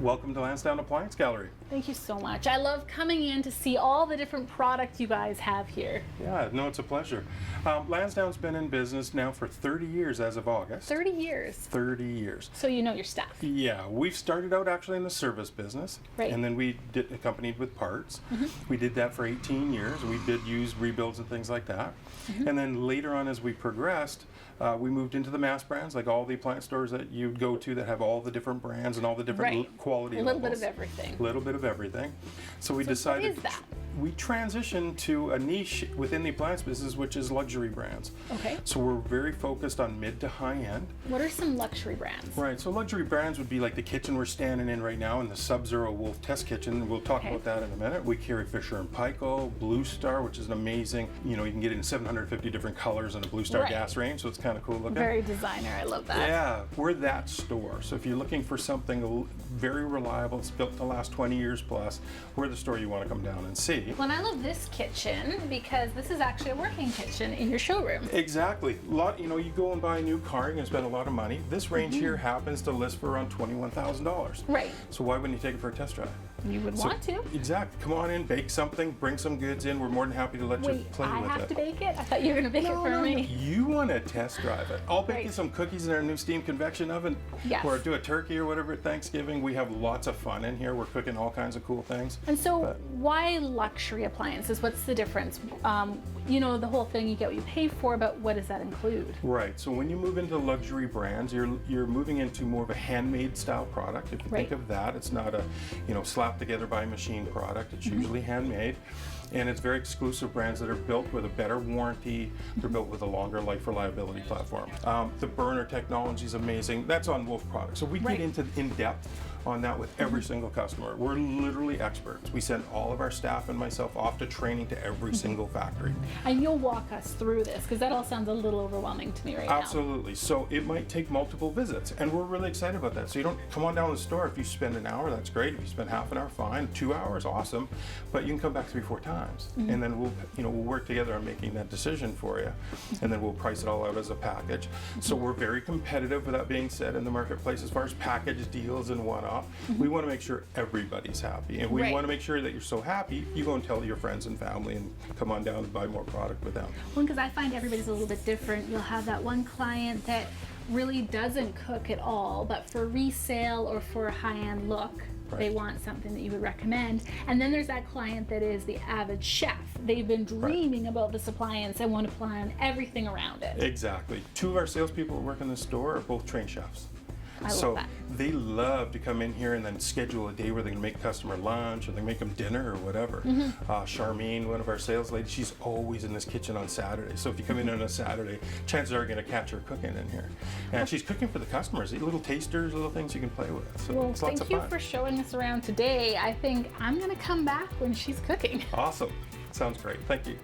Welcome to Lansdowne Appliance Gallery. Thank you so much. I love coming in to see all the different products you guys have here. Yeah, no, it's a pleasure. Lansdowne's been in business now for 30 years as of August. 30 years. 30 years. So you know your stuff. Yeah, we've started out actually in the service business. Right. And then we did accompanied with parts. We did that for 18 years. We did use rebuilds and things like that. And then later on as we progressed, we moved into the mass brands, like all the appliance stores that you'd go to that have all the different brands and all the different quality levels. A little bit of everything. A little bit of everything. So we decided what is that? We transitioned to a niche within the appliance business, which is luxury brands. Okay. So we're very focused on mid to high end. What are some luxury brands? Right, so luxury brands would be like the kitchen we're standing in right now in the Sub-Zero Wolf test kitchen. We'll talk about that in a minute. We carry Fisher & Paykel, Blue Star, which is an amazing, you can get it in 750 different colors in a Blue Star gas range, so it's kind of cool looking. Very designer, I love that. Yeah, we're that store. So if you're looking for something very reliable, it's built to last 20 years plus, we're the store you want to come down and see. Well, and I love this kitchen because this is actually a working kitchen in your showroom. Exactly. You go and buy a new car, you're going to spend a lot of money. This range here happens to list for around $21,000. Right. So why wouldn't you take it for a test drive? You would want to. Exactly. Come on in, bake something, bring some goods in. We're more than happy to let you play with it. I have to bake it? I thought you were going to bake it for me. You want to test drive it. I'll bake you some cookies in our new steam convection oven. Yes. Or do a turkey or whatever at Thanksgiving. We have lots of fun in here. We're cooking all kinds of cool things. And so why luxury appliances? What's the difference? The whole thing, you get what you pay for, but what does that include? Right. So when you move into luxury brands, you're moving into more of a handmade style product. If you think of that, it's not a slapped together by machine product. It's usually handmade. And it's very exclusive brands that are built with a better warranty. They're built with a longer life reliability platform. The burner technology is amazing. That's on Wolf products. So we get into in depth on that with every single customer. We're literally experts. We send all of our staff and myself off to training to every single factory. And you'll walk us through this because that all sounds a little overwhelming to me right now. Absolutely. So it might take multiple visits, and we're really excited about that. So you don't come on down to the store. If you spend an hour, that's great. If you spend half an hour, fine. 2 hours, awesome. But you can come back 3-4 times, and then we'll work together on making that decision for you, and then we'll price it all out as a package. So we're very competitive, with that being said, in the marketplace as far as package deals and one-off. We want to make sure everybody's happy, and we want to make sure that you're so happy you go and tell your friends and family and come on down and buy more product with them. Well, because I find everybody's a little bit different. You'll have that one client that really doesn't cook at all, but for resale or for a high-end look, they want something that you would recommend. And then there's that client that is the avid chef. They've been dreaming about this appliance and want to plan everything around it. Exactly. 2 of our salespeople that work in the store are both trained chefs. I love that. They love to come in here and then schedule a day where they can make customer lunch or they make them dinner or whatever. Charmaine, one of our sales ladies, she's always in this kitchen on Saturday. So if you come in on a Saturday, chances are you're going to catch her cooking in here. And she's cooking for the customers. Little tasters, little things you can play with. So it's lots of fun. Thank you for showing us around today. I think I'm going to come back when she's cooking. Awesome. Sounds great. Thank you.